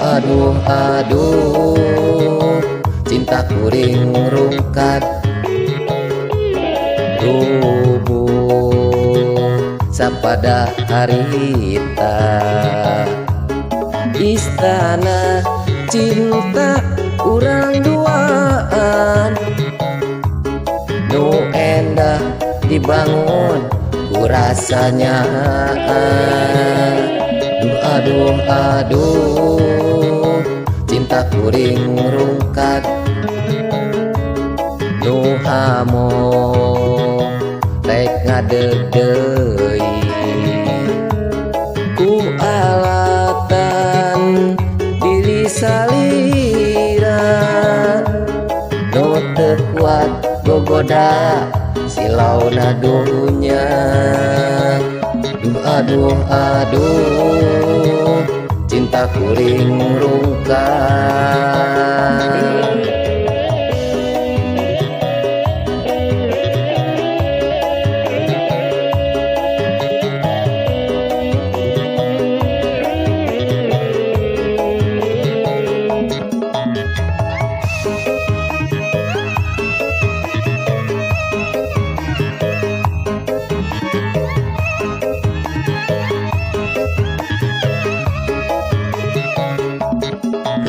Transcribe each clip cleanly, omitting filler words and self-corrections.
Aduh aduh, cinta kuring rungkat rubuh sapada harita istana cinta urang duaan nu endah dibangun ku rasanya. Aduh aduh, cinta kuring rungkat nu hamo rek ngadegdeui ku alatan diri salira nu teu kuat gogoda silauna dunya. Aduh aduh, cinta kuring rungkat.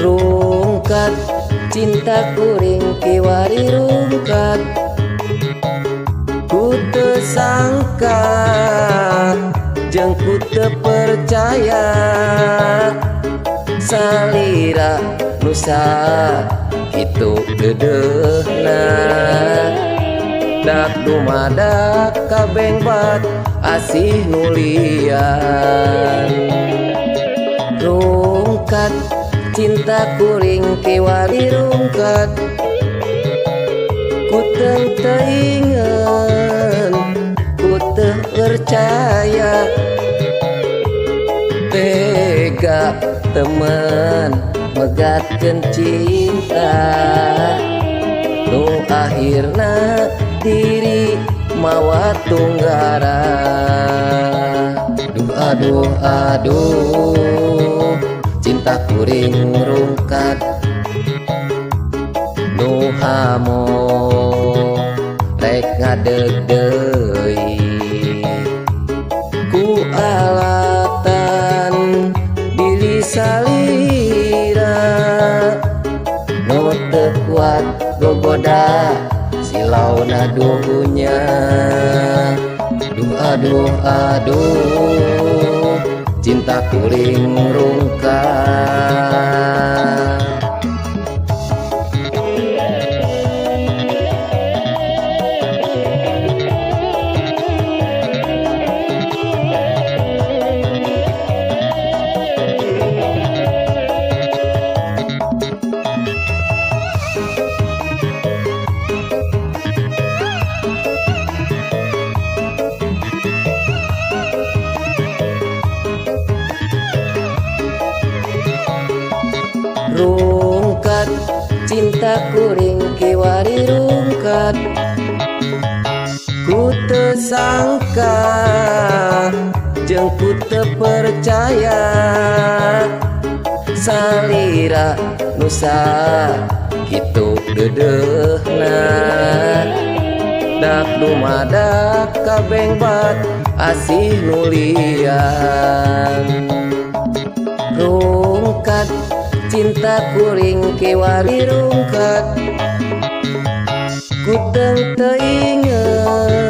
Rungkat cinta kuring kiwari rungkat ku teu sangka jeung ku teu percaya salira nusa kitu deudeuhna dak dumadak kabengbat asih nulian. Rungkat cinta kuring kiwari rungkat ku teu teingeun ku teu percaya tega temen megatkeun cinta nu akhirna diri mawa tunggara. Aduh aduh, cinta kuring rungkat nu hamo rek ngadegdeui ku alatan diri salira nu teu kuat gogoda silauna dunya. Aduh aduh, cinta kuring rungkat. Rungkat cinta kuring kiwari rungkat ku teu sangka jeung ku teu percaya salira nusa kitu deudeuhna dak dumadak kabengbat asih nulian. Rungkat cinta kuring kiwari rungkat ku teu teingeun